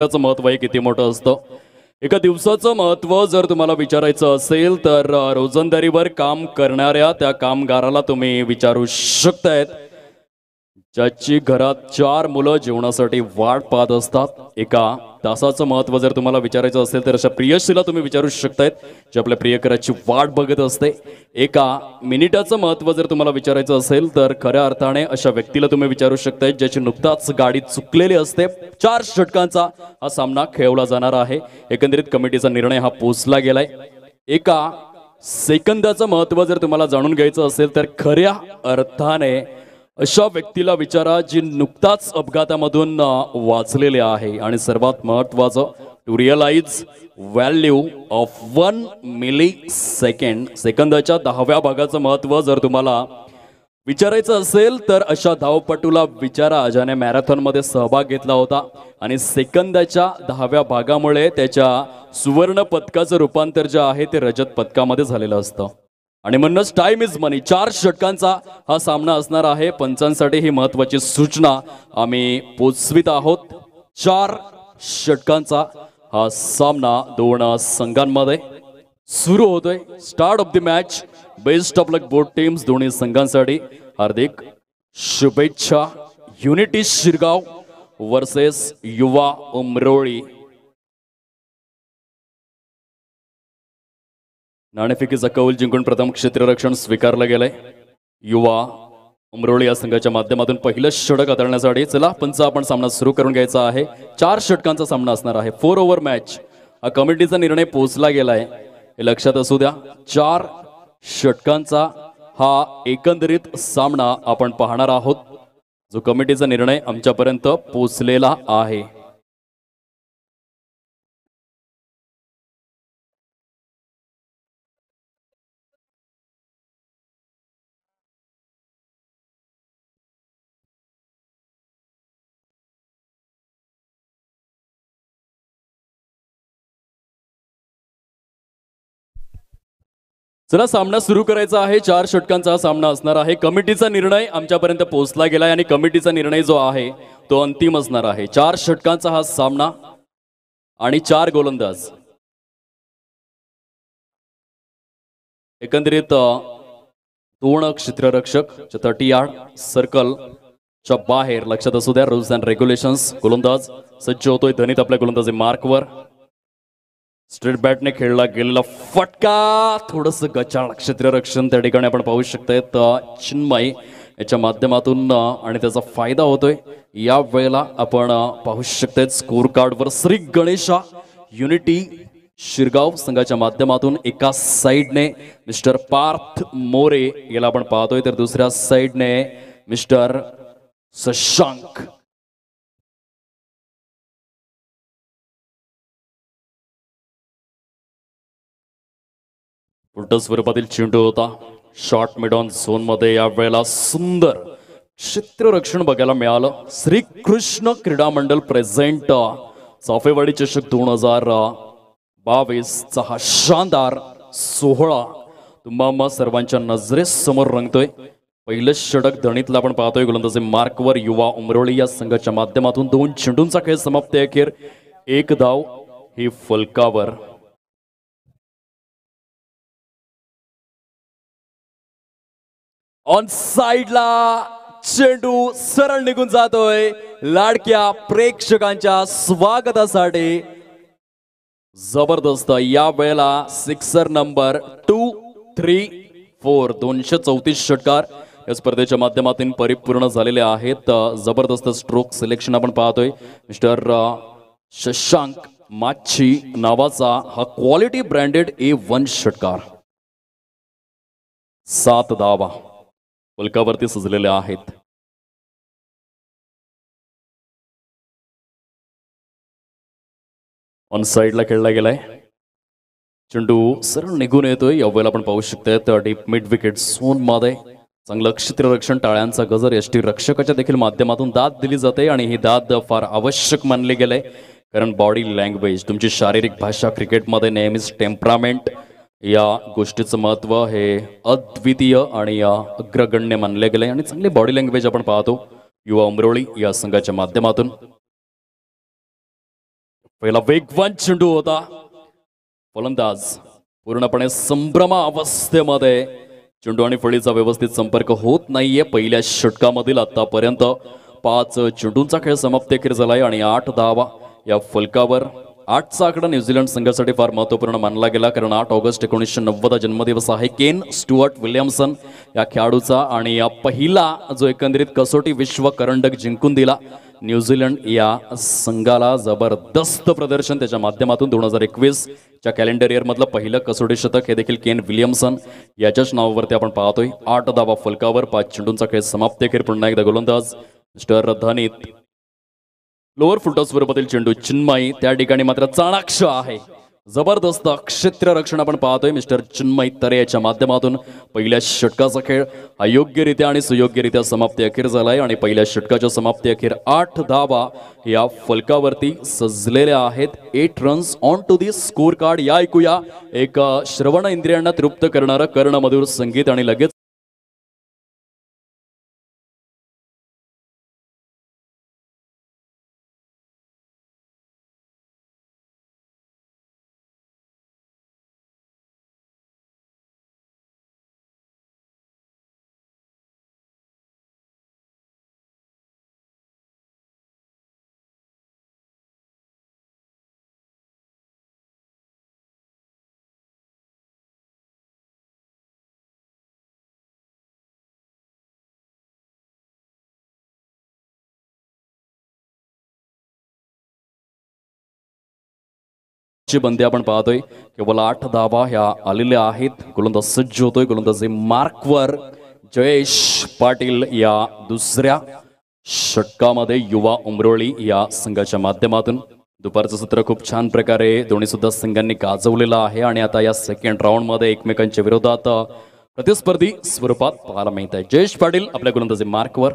त्याचं महत्व किती मोठं असतं. एका दिवसाचं महत्व जर तुम्हाला विचारायचं असेल तर रोजंदारीवर काम करणाऱ्या त्या कामगाराला तुम्ही विचारू शकतायत, ज्याची घरात 4 मुलं जेवणासाठी वाट पाहत असतात. एका तासाचं महत्व जर तुम्हाला विचारायचं असेल तर अशा प्रियशीला तुम्ही विचारू शकतायत, जे आपल्या प्रियकराची वाट बघत असते. एका मिनिटाचं महत्व जर तुम्हाला विचारायचं असेल तर खऱ्या अर्थाने अशा व्यक्तीला तुम्ही विचारू शकताय, ज्याची नुकताच गाडी चुकलेली असते. 4 षटकांचा हा सामना खेळवला जाणार आहे. एकंदरीत कमिटीचा निर्णय हा पोचला गेलाय. एका सेकंदाचं महत्व जर तुम्हाला जाणून घ्यायचं असेल तर खऱ्या अर्थाने अशा व्यक्तीला विचारा, जी नुकताच अपघातामधून वाचलेले आहे. आणि सर्वात महत्त्वाचं, to realise value of 1 millisecond. सेकंदाच्या 10व्या भागाचं महत्त्व जर तुम्हाला विचारायचं असेल तर अशा धावपटूला विचारा, ज्याने मॅरेथॉनमध्ये सहभाग घेतला होता आणि सेकंदाच्या 10व्या भागामुळे त्याच्या सुवर्ण पदकाचं रूपांतर जे आहे ते रजत पदकामध्ये झालेलं असतं. आणि म्हणूनच टाइम इज मनी. 4 षटकांचा हा सामना असणार आहे. पंचांसाठी ही महत्वाची सूचना आम्ही पोचवित आहोत. 4 षटकांचा हा सामना 2 संघांमध्ये सुरू होतोय. Start of the match. Best of luck both teams. दोन्ही संघांसाठी हार्दिक शुभेच्छा. युनिटी शिरगाव वर्सेस युवा उमरोळी. नाणेफेकीचा कौल जिंकून प्रथम क्षेत्ररक्षण स्वीकारलं गेलंय. युवा उमरोळी या संघाच्या माध्यमातून पहिलं षटक हाताळण्यासाठी चला पंच आपण सामना सुरू करून घ्यायचा आहे. 4 षटकांचा सामना असणार आहे. 4 ओव्हर मॅच हा कमिटीचा निर्णय पोचला गेलाय, हे लक्षात असू द्या. 4 षटकांचा हा एकंदरीत सामना आपण पाहणार आहोत, जो कमिटीचा निर्णय आमच्यापर्यंत पोचलेला आहे. चला सामना सुरू करायचा आहे. 4 षटकांचा सामना असणार आहे. कमिटीचा निर्णय आमच्यापर्यंत पोहोचला गेलाय आणि कमिटीचा निर्णय जो आहे तो अंतिम असणार आहे. 4 षटकांचा हा सामना आणि 4 गोलंदाज. एकंदरीत 2 क्षेत्ररक्षक 30 यार्ड सर्कलच्या बाहेर. लक्षात असू द्या, रूल्स अँड रेग्युलेशन्स. गोलंदाज सज्ज होतोय. धनीत आपल्या गोलंदाजी मार्कवर. स्ट्रेट बॅटने खेळला गेलेला फटका, थोडस गचाळ क्षेत्ररक्षण त्या ठिकाणी आपण पाहू शकताय. चिन्मय याच्या माध्यमातून आणि त्याचा फायदा होतोय. या वेळेला आपण पाहू शकताय स्कोर कार्डवर श्री गणेशा युनिटी शिरगाव संघाच्या माध्यमातून एका साइडने मिस्टर पार्थ मोरे याला आपण पाहतोय, तर दुसऱ्या साइडने मिस्टर शशांक. उलट स्वरूपातील चेंडू होता. शॉर्ट मिड ऑन झोन मध्ये या वेळेला सुंदर क्षेत्ररक्षण बघायला मिळालं. श्रीकृष्ण क्रीडा मंडळ प्रेझेंट चाफेवाडी चषक 2022 चा हा शानदार सोहळा तुम्हा सर्वांच्या नजरेसमोर रंगतोय. पहिलं षटक धणीतलं आपण पाहतोय. गोलंदाजी मार्कवर युवा उमरोळी या संघाच्या माध्यमातून 2 चेंडूंचा खेळ समाप्त. अखेर 1 धाव ही फलकावर. ऑन साइडला चेंडू सरळ निघून जातोय. लाडक्या प्रेक्षकांच्या स्वागतासाठी जबरदस्त या वेळेला सिक्सर नंबर 234. 234 षटकार या स्पर्धेच्या माध्यमातून परिपूर्ण झालेले आहेत. जबरदस्त स्ट्रोक सिलेक्शन आपण पाहतोय. मिस्टर शशांक माची नावाचा हा क्वालिटी ब्रँडेड A1 षटकार. 7 धावा फलकावरती सजलेले आहेत. ऑन साइडला खेळला गेलाय. चेंडू सरळ निघून येतोय. यावेळेला आपण पाहू शकताय डीप मिड विकेट झोन मध्ये चांगलं क्षेत्ररक्षण. टाळ्यांचा गजर यष्टी रक्षकाच्या देखील माध्यमातून दाद दिली जाते आणि ही दाद फार आवश्यक मानले गेले, कारण बॉडी लँग्वेज, तुमची शारीरिक भाषा क्रिकेटमध्ये नेहमीच टेम्परामेंट या गोष्टीचं महत्व हे अद्वितीय आणि अग्रगण्य मानले गेले. आणि चांगली बॉडी लँग्वेज आपण पाहतो युवा उमरोळी या संघाच्या माध्यमातून. पहिला वेगवान चेंडू होता. फलंदाज पूर्णपणे संभ्रमा अवस्थेमध्ये. चेंडू आणि फळीचा व्यवस्थित संपर्क होत नाहीये. पहिल्या षटकामधील आतापर्यंत 5 चेंडूंचा खेळ समाप्तीखेर झालाय आणि 8 धावा या फलकावर. 8चा आकडा न्यूझीलंड संघासाठी फार महत्वपूर्ण मानला गेला, कारण 8 ऑगस्ट 1990 जन्मदिवस आहे केन स्टुअर्ट विल्यमसन या खेळाडूचा. आणि या पहिला जो एकंदरीत कसोटी विश्व करंडक जिंकून दिला न्यूझीलंड या संघाला. जबरदस्त प्रदर्शन त्याच्या माध्यमातून 2021 च्या कॅलेंडर इयर मधलं पहिलं कसोटी शतक हे देखील केन विल्यमसन याच्याच नावावरती आपण पाहतोय. 8 धावा फलकावर, 5 चेंडूंचा खेळ समाप्तीखेर. पुन्हा एकदा गोलंदाज मिस्टर धनित. लोअर फुलटॉस स्वरूपातील चेंडू चिन्मयी त्या ठिकाणी मात्र चाणाक्ष आहे. जबरदस्त क्षेत्ररक्षण आपण पाहतोय मिस्टर चिन्मयी तरे याच्या माध्यमातून. पहिल्या षटकाचा खेळ हा योग्यरित्या आणि सुयोग्यरित्या समाप्ती अखेर झालाय आणि पहिल्या षटकाच्या समाप्ती अखेर 8 धावा या फलकावरती सजलेल्या आहेत. 8 runs on to the score card. या ऐकूया एक श्रवण इंद्रियांना तृप्त करणारं कर्णमधुर संगीत आणि लगेच ची बंदी आपण पाहतोय. केवळ 8 धावा ह्या आलेल्या आहेत. गोलंदाज सज्ज होतोय. गोलंदाजी मार्कवर जयेश पाटील या दुसऱ्या षटकामध्ये युवा उमरोळी या संघाच्या माध्यमातून. दुपारचं सत्र खूप छान प्रकारे दोन्ही सुद्धा संघांनी गाजवलेलं आहे आणि आता या सेकंड राऊंड मध्ये एकमेकांच्या विरोधात प्रतिस्पर्धी स्वरूपात पाहायला मिळत आहे. जयेश पाटील आपल्या गोलंदाजी मार्कवर.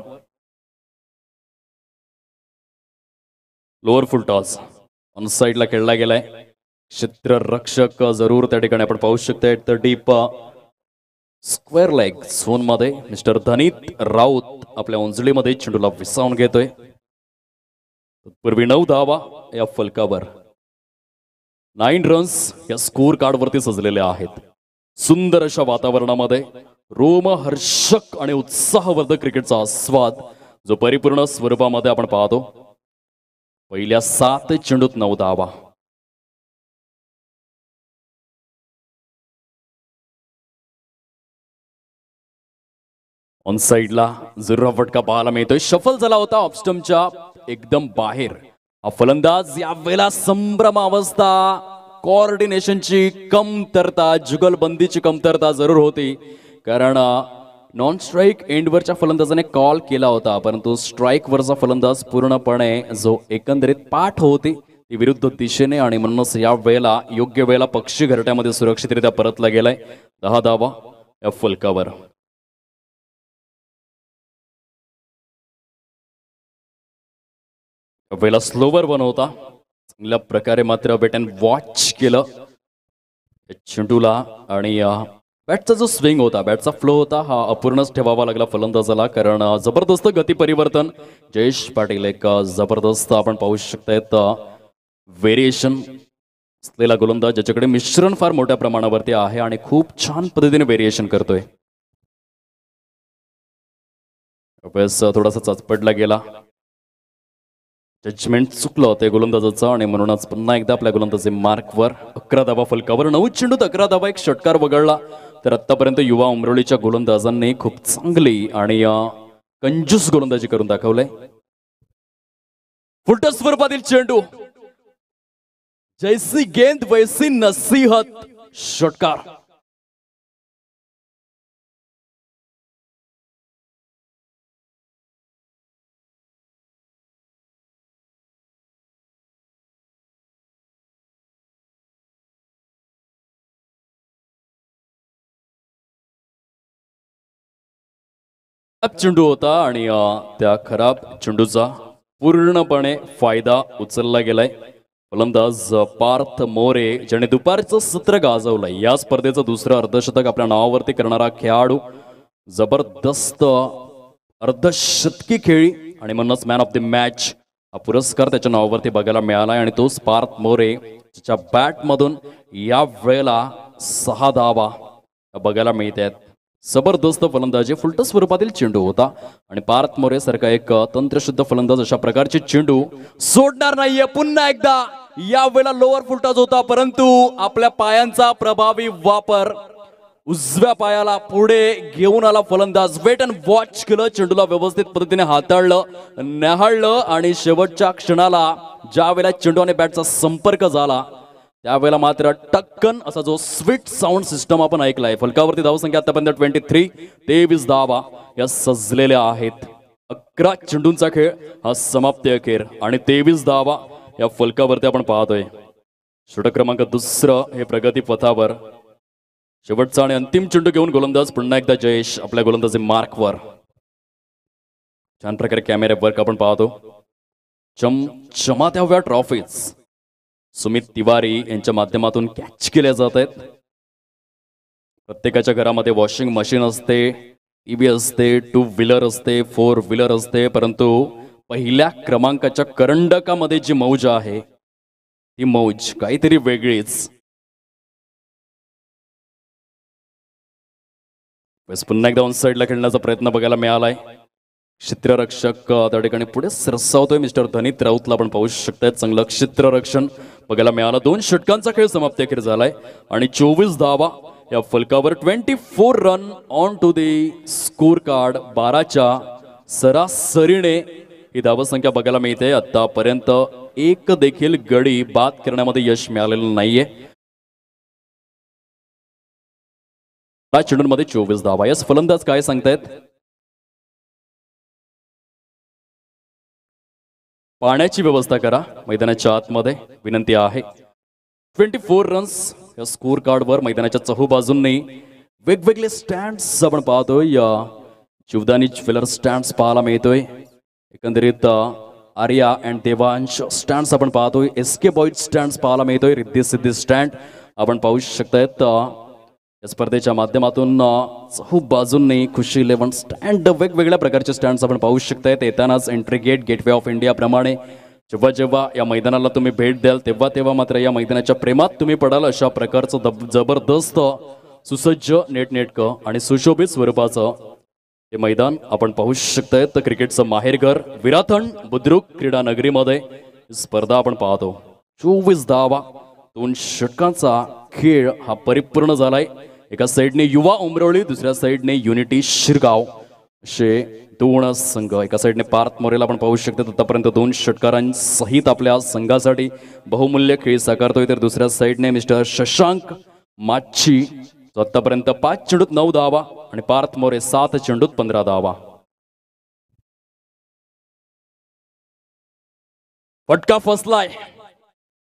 लोअर फुल टॉस ऑन साइडला खेळला गेलाय. क्षेत्ररक्षक जरूर त्या ठिकाणी आपण पाहू शकतो. तर डीप स्क्वेअर लेग झोन मध्ये मिस्टर धनित राऊत आपल्या उंजळीमध्ये चेंडूला विसावून घेतोय. पूर्वी 9 धावा या फलकावर. 9 रन्स या स्कोर कार्ड वरती सजलेले आहेत. सुंदर अशा वातावरणामध्ये रोमहर्षक आणि उत्साहवर्धक क्रिकेटचा आस्वाद जो परिपूर्ण स्वरूपामध्ये आपण पाहतो. पहिल्या 7 चेंडूत 9 धावा. ऑन साइडला जरूर फटका पाहायला मिळतोय. शफल झाला होता ऑफस्टमच्या एकदम बाहेर. हा फलंदाज यावेळेला संभ्रम अवस्था, कोऑर्डिनेशनची कमतरता, जुगलबंदीची कमतरता जरूर होती, कारण नॉन स्ट्राईक एंडवरच्या फलंदाजाने कॉल केला होता, परंतु स्ट्राईक वरचा फलंदाज पूर्णपणे जो एकंदरीत पाठ होती ती विरुद्ध दिशेने आणि म्हणूनच या वेळेला योग्य वेळेला पक्षी घरट्यामध्ये सुरक्षितरित्या परतला गेलाय. 10 धावा या फलकावर. वेळेला स्लोवर बनवता चांगल्या प्रकारे मात्र बॅट अँड वॉच केलं चेंडूला आणि बॅटचा जो स्विंग होता, बॅटचा फ्लो होता, हा अपूर्णच ठेवावा लागला फलंदाजाला, कारण जबरदस्त गती परिवर्तन. जयेश पाटील एक जबरदस्त आपण पाहू शकतायत व्हेरिएशन असलेला गोलंदाज, ज्याच्याकडे मिश्रण फार मोठ्या प्रमाणावरती आहे आणि खूप छान पद्धतीने व्हेरिएशन करतोय. थोडासा चाचपडला गेला, जजमेंट चुकलं होतं गोलंदाजाचं आणि म्हणूनच पुन्हा एकदा आपल्या गोलंदाजी मार्कवर. 11 धावा फलकावर. 9 चेंडूत 11 धावा, एक षटकार वगळला. तर आतापर्यंत युवा उमरोळीच्या गोलंदाजांनी खूप चांगली आणि कंजूस गोलंदाजी करून दाखवलंय. फुलटॉस स्वरूपातील चेंडू, जैसी गेंद वैसी नसीहत, षटकार. चेंडू होता आणि त्या खराब चेंडूचा पूर्णपणे फायदा उचलला गेलाय. फलंदाज पार्थ मोरे, ज्याने दुपारचं सत्र गाजवलंय, या स्पर्धेचं दुसरं अर्धशतक आपल्या नावावरती करणारा खेळाडू. जबरदस्त अर्धशतकी खेळी आणि म्हणूनच मॅन ऑफ द मॅच हा पुरस्कार त्याच्या नावावरती बघायला मिळाला आणि तोच पार्थ मोरे ज्याच्या बॅट मधून या वेळेला 6 धावा बघायला मिळत आहेत. जबरदस्त फलंदाजी, फुलटस स्वरूपातील चेंडू होता आणि पार्थ मोरे सारखा एक तंत्रशुद्ध फलंदाज अशा प्रकारचे चेंडू सोडणार नाहीये. पुन्हा एकदा या वेळेला लोअर फुलटस होता, परंतु आपल्या पायांचा प्रभावी वापर, उजव्या पायाला पुढे घेऊन आला फलंदाज, वेट अँड वॉच केलं, चेंडूला व्यवस्थित पद्धतीने हाताळलं, न्याहाळलं आणि शेवटच्या क्षणाला ज्या वेळेला चेंडू आणि बॅटचा संपर्क झाला त्यावेळेला मात्र टक्कन असा जो स्वीट साऊंड सिस्टम आपण ऐकलाय. फलकावरती धावसंख्या आतापर्यंत 23, 23 धावा या सजलेल्या आहेत. 11 चेंडूंचा खेळ हा समाप्ती अखेर आणि 23 धावा या फलकावरती आपण पाहतोय. षटक क्रमांक 2 हे प्रगती पथावर. शेवटचा आणि अंतिम चेंडू घेऊन गोलंदाज पुन्हा एकदा जयेश आपल्या गोलंदाजी मार्कवर. छान प्रकारे कॅमेरा वर्क आपण पाहतो. चमचमात्या हव्या ट्रॉफीज सुमित तिवारी यांच्या माध्यमातून कॅच केल्या जात आहेत. प्रत्येकाच्या घरामध्ये वॉशिंग मशीन असते, टीव्ही असते, 2 व्हीलर असते, 4 व्हीलर असते, परंतु पहिल्या क्रमांकाच्या करंडकामध्ये जी मौज आहे ती मौज काहीतरी वेगळीच. पुन्हा एकदा ऑन साईडला खेळण्याचा प्रयत्न बघायला मिळालाय. क्षेत्ररक्षक त्या ठिकाणी पुढे सरसावतोय. मिस्टर धनित राऊतला आपण पाहू शकताय. चांगलं क्षेत्ररक्षण बघायला मिळालं. 2 षटकांचा खेळ समाप्ती अखेर झालाय आणि 24 धावा या फलकावर. 24 run on to the score card. 12च्या सरासरीने ही धावसंख्या बघायला मिळते. आतापर्यंत एक देखील गडी बाद करण्यामध्ये यश मिळालेलं नाहीये. चेंडूंमध्ये 24 धावा. यास फलंदाज काय सांगतायत? पाण्याची व्यवस्था करा मैदानाच्या आतमध्ये, विनंती आहे. 24 रन्स या स्कोर कार्डवर. मैदानाच्या चहूबाजूंनी वेगवेगळे स्टँड्स आपण पाहतोय. या जीवदानी ज्वेलर स्टँड्स पाहायला मिळतोय. एकंदरीत आर्या अँड देवांश स्टँड्स आपण पाहतोय. SK बॉईज स्टँड्स पाहायला मिळतोय. रिद्धी सिद्धी स्टँड आपण पाहू शकतायत. या स्पर्धेच्या माध्यमातून चहूबाजूंनी खुशी 11 स्टँड, वेगवेगळ्या प्रकारचे स्टँड्स आपण पाहू शकतायत. येतानाच entry gate, gateway of India प्रमाणे जेव्हा जेव्हा या मैदानाला तुम्ही भेट द्याल तेव्हा तेव्हा मात्र या मैदानाच्या प्रेमात तुम्ही पडाल अशा प्रकारचं जबरदस्त सुसज्ज, नेटनेटकं आणि सुशोभित स्वरूपाचं हे मैदान आपण पाहू शकतायत. क्रिकेटचं माहेरघर विराथन बुद्रुक क्रीडा नगरीमध्ये स्पर्धा आपण पाहतो. 24 धावा, 2 षटकांचा खेळ हा परिपूर्ण झालाय. एका साईडने युवा उमरवळी, दुसऱ्या साईडने युनिटी शिरगाव असे 2 संघ. एका साईडने पार्थ मोरेला आपण पाहू शकतो. आतापर्यंत 2 षटकारांसहित आपल्या संघासाठी बहुमूल्य खेळ साकारतोय. तर दुसऱ्या साईडने मिस्टर शशांक माच्छी जो आतापर्यंत 5 चेंडूत 9 धावा आणि पार्थ मोरे 7 चेंडूत 15 धावा. फटका फसलाय,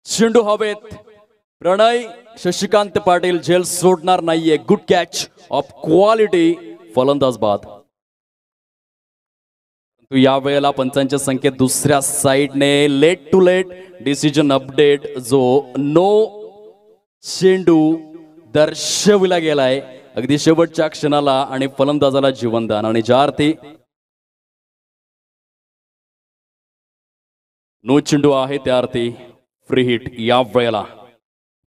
चेंडू हवेत. प्रणय शशिकांत पाटील झेल सोडणार नाहीये. गुड कॅच ऑफ क्वालिटी, फलंदाज बाद. या वेळेला पंचांच्या संख्येत दुसऱ्या साइडने late to late decision update जो नो चेंडू दर्शविला गेलाय अगदी शेवटच्या क्षणाला आणि फलंदाजाला जीवनदान. आणि ज्या अर्थी नो चेंडू आहे त्या अर्थी फ्री हिट या वेळेला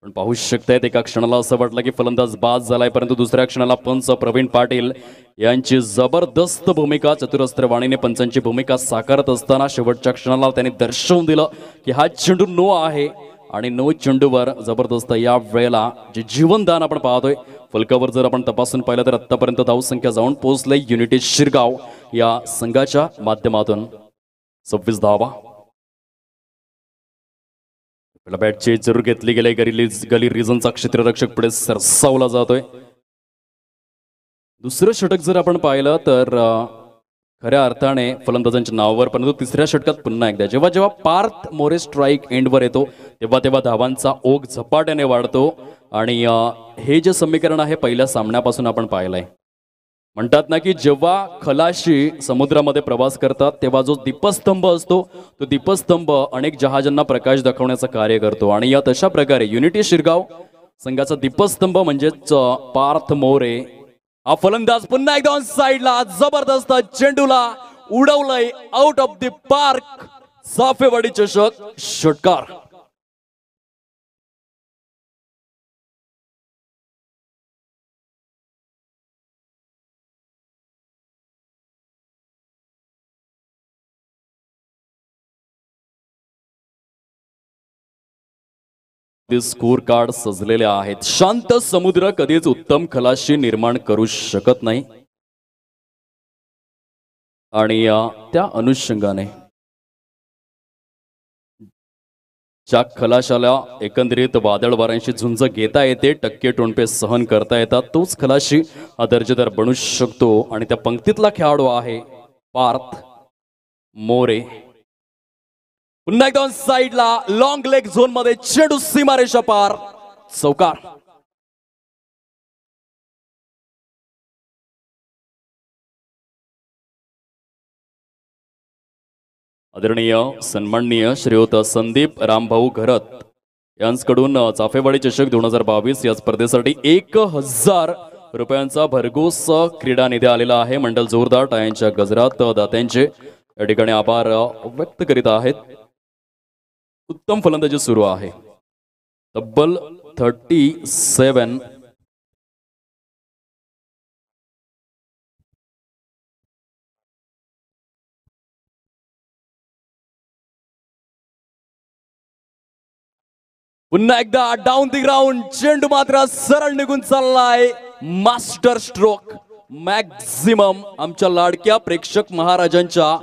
पण पाहू शकतायत. एका क्षणाला असं वाटलं की फलंदाज बाद झालाय, परंतु दुसऱ्या क्षणाला पंच प्रवीण पाटील यांची जबरदस्त भूमिका, चतुरस्त्र वाणीने पंचांची भूमिका साकारत असताना शेवटच्या क्षणाला त्यांनी दर्शवून दिलं की हा चेंडू नो आहे. आणि नो चेंडूवर जबरदस्त या वेळेला जे जीवनदान आपण पाहतोय फलकावर जर आपण तपासून पाहिलं तर आतापर्यंत धावसंख्या जाऊन पोहोचले युनिटी शिरगाव या संघाच्या माध्यमातून 26 धावा. बॅटची जरूर घेतली गेली. गली रिझनचा क्षेत्ररक्षक पुढे सरसावला जातोय. दुसरं षटक जर आपण पाहिलं तर खऱ्या अर्थाने फलंदाजांच्या नावावर, परंतु तिसऱ्या षटकात पुन्हा एकदा जेव्हा जेव्हा पार्थ मोरे स्ट्राईक एंडवर येतो तेव्हा तेव्हा धावांचा ओघ झपाट्याने वाढतो. आणि हे जे समीकरण आहे पहिल्या सामन्यापासून आपण पाहिलंय. म्हणतात ना की जेव्हा खलाशी समुद्रामध्ये प्रवास करतात तेव्हा जो दीपस्तंभ असतो तो दीपस्तंभ अनेक जहाजांना प्रकाश दाखवण्याचं कार्य करतो. आणि या तशा प्रकारे युनिटी शिरगाव संघाचा दीपस्तंभ म्हणजेच पार्थ मोरे हा फलंदाज पुन्हा एकदा ऑन साइडला जबरदस्त चेंडूला उडवलंय out of the park. Chafewadi चषक षटकार. स्कोर कार्ड सजलेले आहेत. शांत समुद्र कधीच उत्तम खलाशी निर्माण करू शकत नाही आणि त्या अनुषंगाने ज्या खलाशाला एकंदरीत वादळ वाऱ्यांशी झुंज घेता येते, टक्के टोणपे सहन करता येतात, तोच खलाशी हा दर्जेदार बनू शकतो. आणि त्या पंक्तीतला खेळाडू आहे पार्थ मोरे. पुन्हा एकदा साइडला लॉंग लेग झोन मध्ये चेंडू सीमारेषा पार, चौकार. आदरणीय सन्माननीय श्रीयुत संदीप रामभाऊ घरत यांच्याकडून चाफेवाडी चषक 2022 या स्पर्धेसाठी 1000 रुपयांचा भरघोस क्रीडा निधी आलेला आहे. मंडळ जोरदार टाळ्यांच्या गजरात दात्यांचे या ठिकाणी आभार व्यक्त करीत आहेत. उत्तम फलंदाजी सुरू आहे. तब्बल 37. पुन्हा एकदा डाऊन दी ग्राउंड, चेंडू मात्र सरळ निघून चाललाय. Master stroke maximum. आमच्या लाडक्या प्रेक्षक महाराजांच्या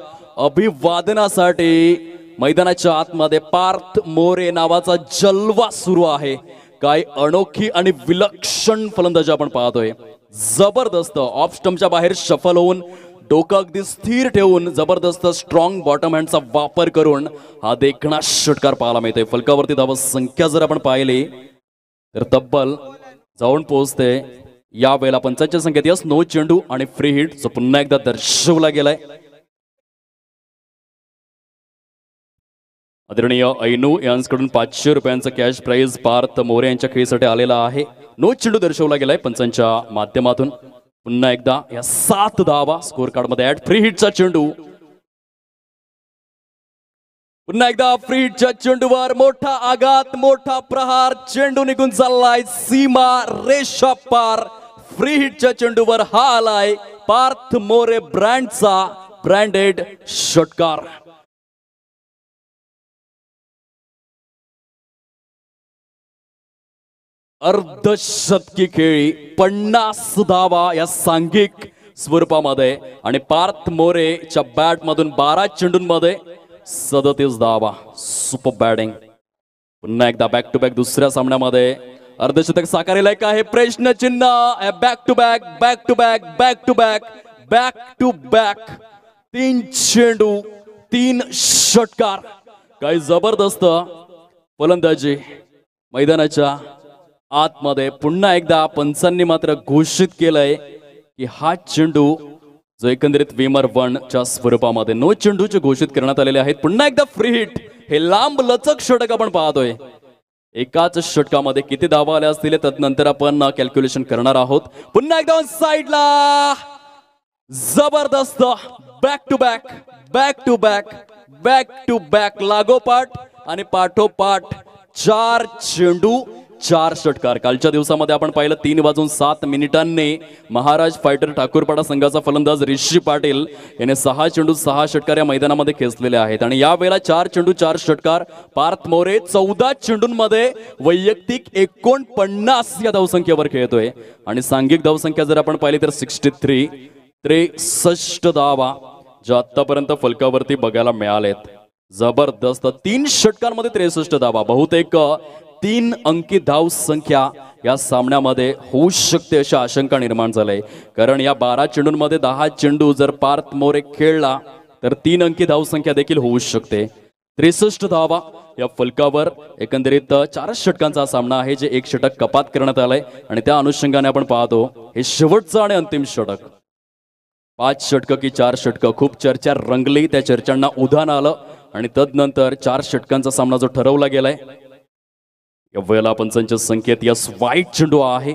अभिवादनासाठी मैदानाच्या आतमध्ये पार्थ मोरे नावाचा जलवा सुरू आहे. काय अनोखी आणि विलक्षण फलंदाजी आपण पाहतोय. जबरदस्त ऑफ स्टंपच्या बाहेर शफल होऊन डोकं अगदी स्थिर ठेवून जबरदस्त स्ट्रॉंग बॉटम हँडचा वापर करून हा देखणा षटकार पाहायला मिळतोय. फलकावरती धावा संख्या जर आपण पाहिली तर तब्बल जाऊन पोहोचते या वेळेला 55 संख्येत. यस नो चेंडू आणि फ्री हिट जो पुन्हा एकदा दर्शवला गेलाय. आदरणीय ऐनू यांच्याकडून 500 रुपयांचा कॅश प्राइज पार्थ मोरे यांच्या खेळीसाठी आलेला आहे. नो चेंडू दर्शवला गेलाय पंचांच्या माध्यमातून. पुन्हा एकदा या 7 धावा स्कोर कार्ड मध्ये ऍड. फ्री हिटचा चेंडू, पुन्हा एकदा फ्री हिटच्या चेंडूवर मोठा आघात, मोठा प्रहार, चेंडू निघून चाललाय सीमा रेषा पार. फ्री हिटच्या चेंडूवर हा आलाय पार्थ मोरे ब्रँडचा ब्रँडेड षटकार. अर्धशतकी खेळी, 50 धावा या सांघिक स्वरूपामध्ये आणि पार्थ मोरेच्या बॅट मधून 12 चेंडूंमध्ये 37 धावा. Super batting. पुन्हा एकदा बॅक टू बॅक दुसऱ्या सामन्यामध्ये अर्धशतक साकारेला एक आहे प्रश्नचिन्ह. Back to back, back to back, back to back, back to back. 3 चेंडू 3 षटकार. काही जबरदस्त फलंदाजी मैदानाच्या आतमध्ये. पुन्हा एकदा पंचांनी मात्र घोषित केलंय की हा चेंडू जो एकंदरीत विमर 1 च्या स्वरूपामध्ये नो चेंडूचे घोषित करण्यात आलेले आहेत. पुन्हा एकदा फ्री हिट. हे लांब लचक षटक आपण पाहतोय. एकाच षटकामध्ये किती धावा आल्या असतील तदनंतर आपण कॅल्क्युलेशन करणार आहोत. पुन्हा एकदा साइडला जबरदस्त back to back, back to back, back to back, लागोपाठ आणि पाठोपाठ 4 चेंडू 4 षटकार. कालच्या दिवसामध्ये आपण पाहिलं 3:07 महाराज फायटर ठाकूरपाडा संघाचा फलंदाज ऋषी पाटील याने 6 चेंडू 6 षटकार या मैदानामध्ये खेचलेले आहेत. आणि या वेळेला 4 चेंडू 4 षटकार. पार्थ मोरे 14 चेंडूंमध्ये वैयक्तिक 49 या धावसंख्येवर खेळतोय. आणि सांघिक धावसंख्या जर आपण पाहिली तर 63, 63 धावा ज्या आतापर्यंत फलकावरती बघायला मिळालेत. जबरदस्त. 3 षटकांमध्ये 63 धावा. बहुतेक 3 अंकी धाव संख्या या सामन्यामध्ये होऊ शकते अशी आशंका निर्माण झाली. कारण या 12 चेंडूंमध्ये 10 चेंडू जर पार्थ मोरे खेळला तर 3 अंकी धाव संख्या देखील होऊ शकते. 63 धावा या फलकावर. एकंदरीत 4 षटकांचा सामना आहे जे 1 षटक कपात करण्यात आलाय. आणि त्या अनुषंगाने आपण पाहतो हे शेवटचं आणि अंतिम षटक. 5 षटक की 4 षटक, खूप चर्चा रंगली. त्या चर्चांना उधाण आलं आणि तदनंतर 4 षटकांचा सामना जो ठरवला गेलाय. या वेळेला पंचांच्या संख्येत यस वाईट चेंडू आहे.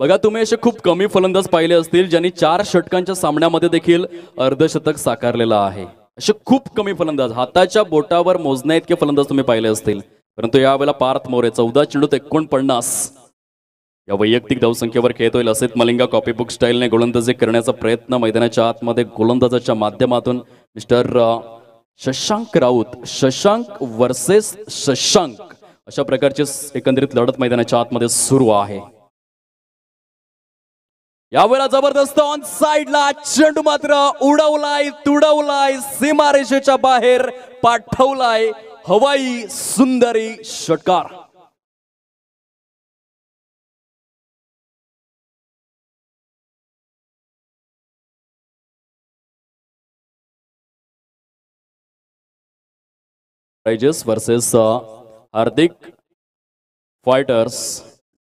बघा तुम्ही असे खूप कमी फलंदाज पाहिले असतील ज्यांनी 4 षटकांच्या सामन्यामध्ये देखील अर्धशतक साकारलेलं आहे. असे खूप कमी फलंदाज, हाताच्या बोटावर मोजण्या इतके फलंदाज तुम्ही पाहिले असतील, परंतु यावेळेला पार्थ मोरे 14 चेंडूत 49 या वैयक्तिक धावसंख्येवर खेळतोय. लसित मलिंगा कॉपीबुक स्टाईलने गोलंदाजी करण्याचा प्रयत्न, मैदानाच्या आतमध्ये गोलंदाजाच्या माध्यमातून मिस्टर शशांक राऊत, शशांक वर्सेस शशांक अशा प्रकारची एकंदरीत लढत मैदानाच्या आतमध्ये सुरू आहे. यावेळेला जबरदस्त ऑन साइडला चेंडू मात्र उडवलाय, तुडवलाय, सीमारेषेच्या बाहेर पाठवलाय, हवाई सुंदरी षटकार. रायजर्स वर्सेस हार्दिक फायटर्स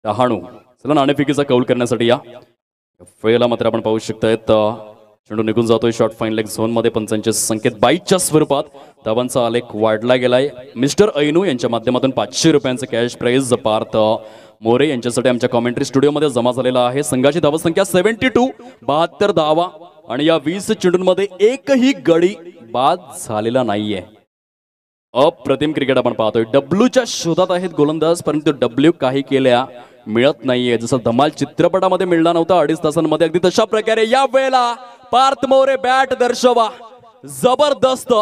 डहाणू. चला नाणेफेकीचा कौल करण्यासाठी या वेळेला मात्र आपण पाहू शकतायत चेंडू निघून जातोय शॉर्ट फाईन लेग झोन मध्ये. पंचांचे संकेत 22च्या स्वरूपात धावांचा आलेख वाढला गेलाय. मिस्टर ऐनू यांच्या माध्यमातून 500 रुपयांचे कॅश प्राइज पार्थ मोरे यांच्यासाठी आमच्या कॉमेंट्री स्टुडिओमध्ये जमा झालेला आहे. संघाची धावसंख्या 72, 72 धावा आणि या 20 चेंडूंमध्ये एकही गडी बाद झालेला नाहीये. अप्रतिम क्रिकेट आपण पाहतोय. डब्ल्यूच्या शोधात आहेत गोलंदाज, परंतु डब्ल्यू काही केल्या मिळत नाहीये. जसं धमाल चित्रपटामध्ये मिळला नव्हता 2.5 तासांमध्ये, अगदी तशा प्रकारे या वेळेला पार्थ मोरे बॅट दर्शवा. जबरदस्त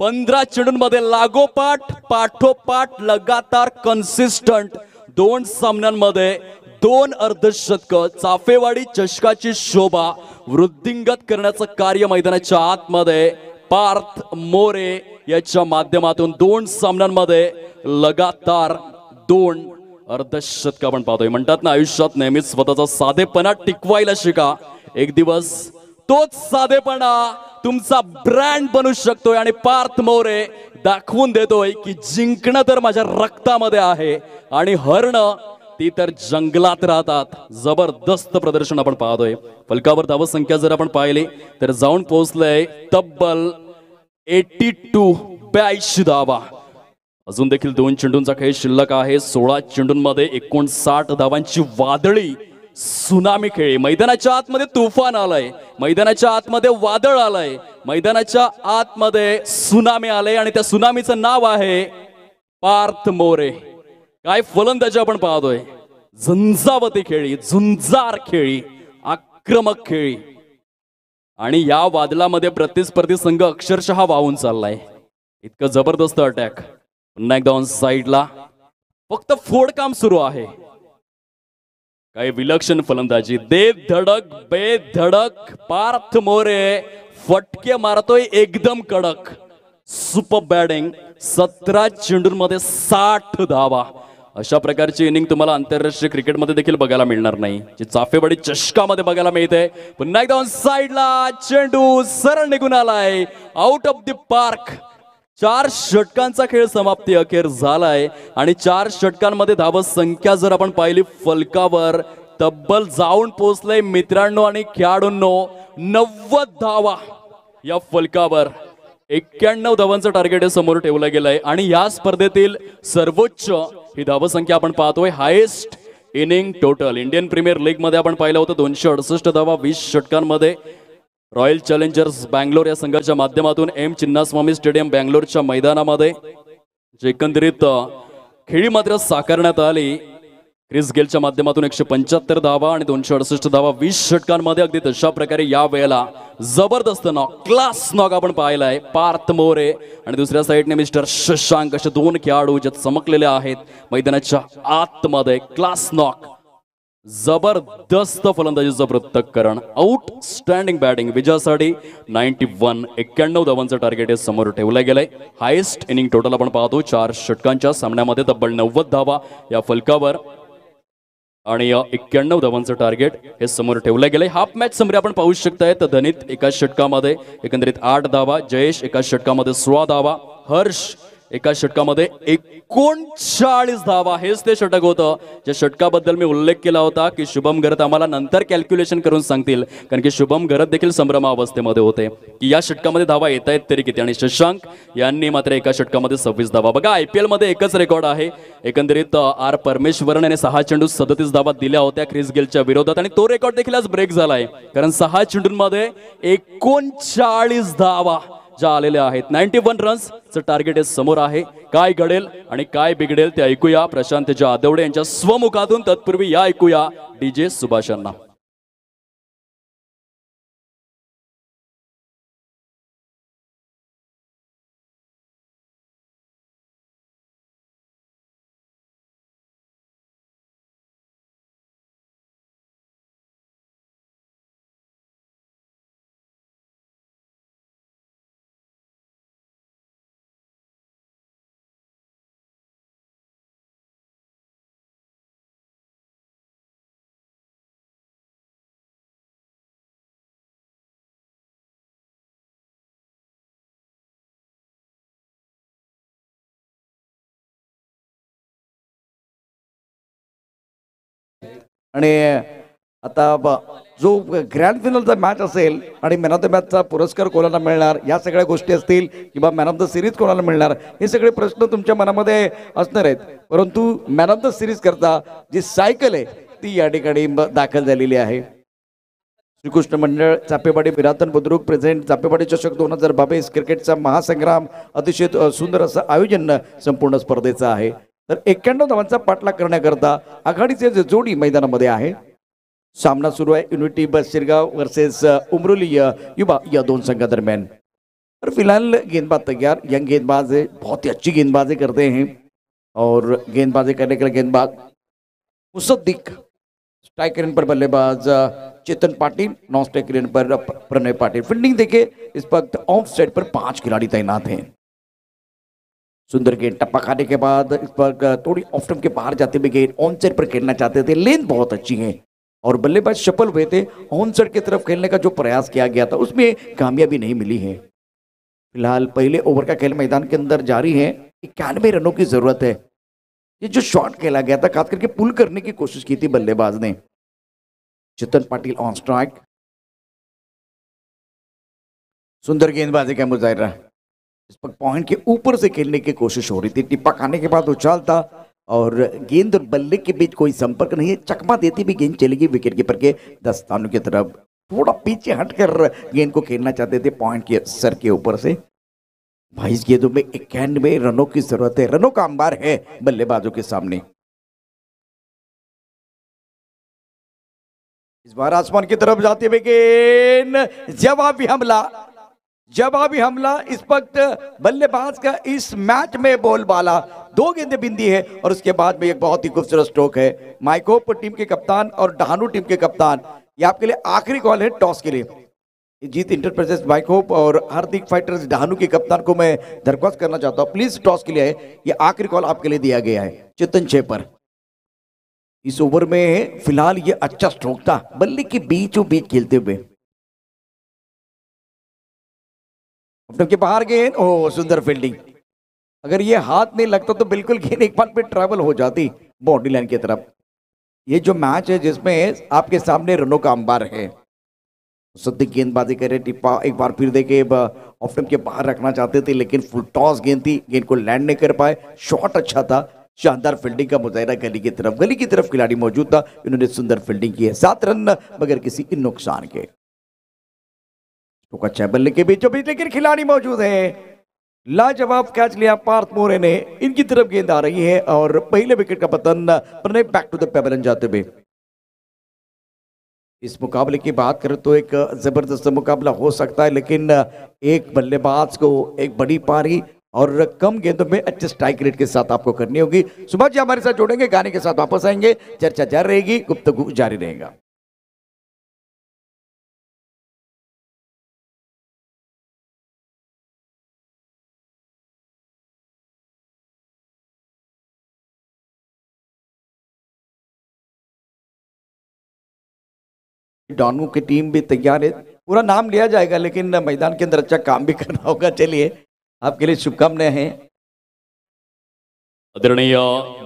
15 चेंडूंमध्ये लागोपाठ पाठोपाठ लगातार कन्सिस्टंट 2 सामन्यांमध्ये 2 अर्धशतक, चाफेवाडी चषकाची शोभा वृद्धिंगत करण्याचं कार्य मैदानाच्या आतमध्ये पार्थ मोरे याच्या माध्यमातून 2 सामन्यांमध्ये लगातार 2 अर्धशतक आपण पाहतोय. म्हणतात ना, आयुष्यात नेहमीच स्वतःचा साधेपणा टिकवायला शिका. एक दिवस तोच साधेपणा तुमचा ब्रँड बनू शकतोय आणि पार्थ मोरे दाखवून देतोय की जिंकणं तर माझ्या रक्तामध्ये आहे आणि हरणं ती तर जंगलात राहतात. जबरदस्त प्रदर्शन आपण पाहतोय. फलकावर धावसंख्या जर आपण पाहिली तर जाऊन पोहोचलंय तब्बल 82 धावा. अजून देखील 2 चेंडूंचा खेळ शिल्लक आहे. 16 चेंडूंमध्ये 59 धावांची वादळी सुनामी खेळी. मैदानाच्या आतमध्ये तुफान आलंय, मैदानाच्या आतमध्ये वादळ आलंय, मैदानाच्या आतमध्ये सुनामी आलंय आणि त्या सुनामीचं नाव आहे पार्थ मोरे. काय फलंदाजी आपण पाहतोय. झंझावती खेळी, झुंजार खेळी, आक्रमक खेळी आणि या वादळामध्ये प्रतिस्पर्धी संघ अक्षरशः वाहून चाललाय. इतकं जबरदस्त अटॅक. पुन्हा एकदा ऑन साइडला फक्त फोडकाम सुरू आहे. काही विलक्षण फलंदाजी, देव धडक बेधडक पार्थ मोरे फटके मारतोय एकदम कडक. Super batting. 17 चेंडूंमध्ये 60 धावा. अशा प्रकारची इनिंग तुम्हाला आंतरराष्ट्रीय क्रिकेटमध्ये देखील बघायला मिळणार नाही, जी चाफेवाडी चषकामध्ये बघायला मिळते. पुन्हा एकदा ऑन साइडला चेंडू सरळ निघून आलाय, आउट ऑफ द पार्क. 4 षटकांचा खेळ समाप्ती अखेर झालाय आणि 4 षटकांमध्ये धावसंख्या जर आपण पाहिली फलकावर तब्बल जाऊन पोहोचले मित्रांनो आणि खेळाडूंनो 90 धावा या फलकावर. 91 धावांचं टार्गेट समोर ठेवलं गेलंय आणि या स्पर्धेतील सर्वोच्च ही धावसंख्या आपण पाहतोय. Highest inning total Indian Premier League मध्ये आपण पाहिलं होतं 268 धावा 20 षटकांमध्ये. रॉयल चॅलेंजर्स बँगलोर या संघाच्या माध्यमातून एम चिन्नास्वामी स्टेडियम बँगलोरच्या मैदानामध्ये जे एकंदरीत खेळी मात्र साकारण्यात आली. क्रिस गेलच्या माध्यमातून 175 धावा आणि 268 धावा 20 षटकांमध्ये. अगदी तशा प्रकारे या वेळेला जबरदस्त नॉक, क्लास नॉक आपण पाहिलाय पार्थ मोरे आणि दुसऱ्या साईडने मिस्टर शशांक. असे 2 खेळाडू जे चमकलेले आहेत मैदानाच्या आतमध्ये. क्लास नॉक, जबरदस्त फलंदाजीचं पृथक्करण, आउटस्टँडिंग बॅटिंग. विजयासाठी 91 धावांचं टार्गेट हे समोर ठेवलं गेलंय. हायेस्ट इनिंग टोटल आपण पाहतो 4 षटकांच्या सामन्यामध्ये तब्बल 90 धावा या फलकावर आणि 91 धावांचं टार्गेट हे समोर ठेवलं गेलंय. हाफ मॅच समरी आपण पाहू शकताय. तर धनित एका षटकामध्ये एकंदरीत 8 धावा, जयेश एका षटकामध्ये 16 धावा, हर्ष एका षटकामध्ये 39 धावा. हेच ते षटक होतं ज्या षटकाबद्दल मी उल्लेख केला होता की शुभम घरत आम्हाला नंतर कॅल्क्युलेशन करून सांगतील, कारण की शुभम घरत देखील संभ्रमावस्थेमध्ये होते की या षटकामध्ये धावा येत आहेत तरी किती. आणि शशांक यांनी मात्र एका षटकामध्ये 26 धावा. बघा IPL मध्ये एकच रेकॉर्ड आहे. एकंदरीत आर परमेश्वरन याने 6 चेंडू 37 धावा दिल्या होत्या क्रिस गेलच्या विरोधात आणि तो रेकॉर्ड देखील आज ब्रेक झालाय, कारण 6 चेंडूंमध्ये 39 धावा ज्या आलेल्या आहेत. 91 रन्सचं टार्गेट हे समोर आहे. काय घडेल आणि काय बिघडेल ते ऐकूया प्रशांत जाधवडे यांच्या स्वमुखातून. तत्पूर्वी या ऐकूया डीजे सुभाष यांना. आणि आता जो ग्रँड फिनलचा मॅच असेल आणि मॅन ऑफ द मॅचचा पुरस्कार कोणाला मिळणार, या सगळ्या गोष्टी असतील किंवा मॅन ऑफ द सिरीज कोणाला मिळणार, हे सगळे प्रश्न तुमच्या मनामध्ये असणार आहेत. परंतु मॅन ऑफ द सिरीज करता जी सायकल आहे ती या ठिकाणी दाखल झालेली आहे. श्रीकृष्ण मंडळ चापेवाडी विरातन बुद्रुक प्रेझेंट चापेवाडी चषक 2022 क्रिकेटचा महासंग्राम अतिशय सुंदर असं आयोजन संपूर्ण स्पर्धेचं आहे. तर 91 धावांचा पाठलाग करण्याकरता आघाडीचे जे जोडी मैदानामध्ये आहे. सामना सुरू आहे युनिटी बस शिरगाव वर्सेस उमरोली युवा या दोन संघादरम्यान. और फिलहाल गेंदबाज तैयार, यंग गेंदबाज है, बहुत ही अच्छी गेंदबाजी करते हैं और गेंदबाजी करने के लिए गेंदबाज मुसद्दिक, स्ट्राइकर पर बल्लेबाज चेतन पाटिल, नॉन स्ट्राइकर पर प्रणय पाटिल. फील्डिंग देखिए इस वक्त ऑफ साइड पर 5 खिलाड़ी तैनात हैं. सुंदर गेंद टप्पा खाने के बाद इस पर थोड़ी ऑफ स्टंप के बाहर जाते हुए गेंद ऑन साइड पर खेलना चाहते थे. लेंथ बहुत अच्छी है और बल्लेबाज सफल हुए थे. ऑन साइड की तरफ खेलने का जो प्रयास किया गया था उसमें कामयाबी नहीं मिली है. फिलहाल पहले ओवर का खेल मैदान के अंदर जारी है. 91 रनों की जरूरत है. ये जो शॉट खेला गया था खास करके पुल करने की कोशिश की थी बल्लेबाज ने. Chetan Patil on strike. सुंदर गेंदबाजी का मुजाहिरा. इस पर पॉइंट के ऊपर से खेलने की कोशिश हो रही थी. टिप्पा खाने के बाद उछाल था और गेंद और बल्ले के बीच कोई संपर्क नहीं है. चकमा देती भी गेंद चलेगी विकेट कीपर के दस्तानों की तरफ. थोड़ा पीछे हटकर गेंद को खेलना चाहते थे पॉइंट के सर के ऊपर से. 22 गेंदों में 91 रनों की जरूरत है. रनों का अंबार है बल्लेबाजों के सामने. इस बार आसमान की तरफ जाते हुए गेंद, जवाबी हमला इस वक्त बल्लेबाज का इस मैच में बोलबाला. 2 गेंदें बिंदी है और उसके बाद में एक बहुत ही खूबसूरत स्ट्रोक है. माइकोप टीम के कप्तान और डहानू टीम के कप्तान, ये आपके लिए आखिरी कॉल है टॉस के लिए. जीत इंटरप्राइजेस माइकोप और हार्दिक फाइटर्स डहानू के कप्तान को मैं दरख्वास्त करना चाहता हूं, प्लीज टॉस के लिए है. ये आखिरी कॉल आपके लिए दिया गया है. चेतन 6 पर. इस ओवर में फिलहाल ये अच्छा स्ट्रोक था बल्ले के बीचों बीच खेलते हुए. के बाहर गेंद, ओह सुंदर फील्डिंग. अगर ये हाथ नहीं लगता तो बिल्कुल गेंद एक बार पे ट्रैवल हो जाती बाउंड्री लाइन की तरफ. ये जो मैच है जिसमें आपके सामने रनों का अंबार है. सद्दी गेंदबाजी करे. टिप्पा एक बार फिर देखे ऑफ स्टंप के बाहर रखना चाहते थे लेकिन फुल टॉस गेंद थी, गेंद को लैंड नहीं कर पाए. शॉट अच्छा था, शानदार फील्डिंग का मुजाहिरा. गली की तरफ खिलाड़ी मौजूद था, इन्होंने सुंदर फील्डिंग की है. 7 रन बगैर किसी नुकसान के. अच्छा बल्ले के बीचों बीच लेकिन खिलाड़ी मौजूद है. लाजवाब कैच लिया पार्थ मोरे ने. इनकी तरफ गेंद आ रही है और पहले विकेट का पतन प्रणय बैक टू द पेवेलियन जाते हुए. इस मुकाबले की बात करें तो एक जबरदस्त मुकाबला हो सकता है लेकिन एक बल्लेबाज को एक बड़ी पारी और कम गेंदों में अच्छे स्ट्राइक रेट के साथ आपको करनी होगी. सुभाष जी हमारे साथ जोड़ेंगे, गाने के साथ वापस आएंगे, चर्चा जारी रहेगी, गुफ्तगू जारी रहेगा. डॉनू की टीम भी तैयार है. पूरा नाम लिया जाएगा लेकिन मैदान के अंदर अच्छा काम भी करना होगा. चलिए आपके लिए शुभकामनाएं हैं. आदरणीय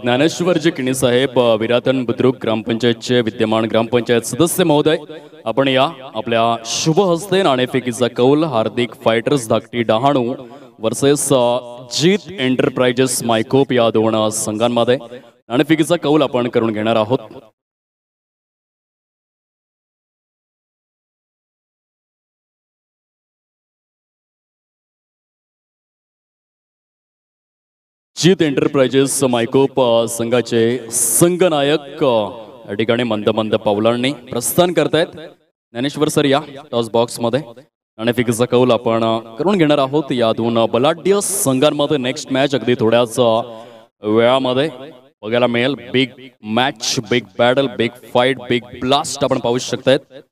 ज्ञानेश्वरजी किणी साहेब, विरातन बुद्रुक ग्रामपंचायतचे विद्यमान ग्रामपंचायत सदस्य महोदय, आपण या आपल्या शुभ हस्ते नाणेफेकीचा कौल हार्दिक फायटर्स धाकटी डहाणू वर्सेस जीत एंटरप्राइजेस मायकोप या 2 संघांमध्ये नाणेफेकीचा कौल आपण करून घेणार आहोत. जीत एंटरप्राइजेस मायकोप संघाचे संघनायक या ठिकाणी मंद मंद पावलांनी प्रस्थान करतायत. ज्ञानेश्वर सर या टॉस बॉक्स मध्ये नाणेफेकीचा कौल आपण करून घेणार आहोत. या दोन बलाढ्य संघांमध्ये नेक्स्ट मॅच अगदी थोड्याच वेळामध्ये बघायला मिळेल. Big match, big battle, big fight, big blast आपण पाहू शकतायत.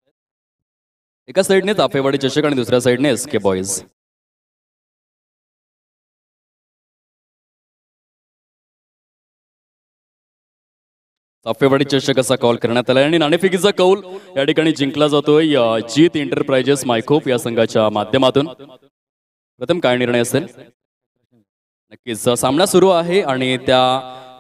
एका साईडने ताफेवाडी चषक आणि दुसऱ्या साईडने एसके बॉईज. ताफेवाडी चषक असा कॉल करण्यात आला आणि नाणेफेकीचा कौल या ठिकाणी जिंकला जातोय जीत एंटरप्राइजेस मायकोप या संघाच्या माध्यमातून. प्रथम काय निर्णय असेल? नक्कीच सामना सुरू आहे आणि त्या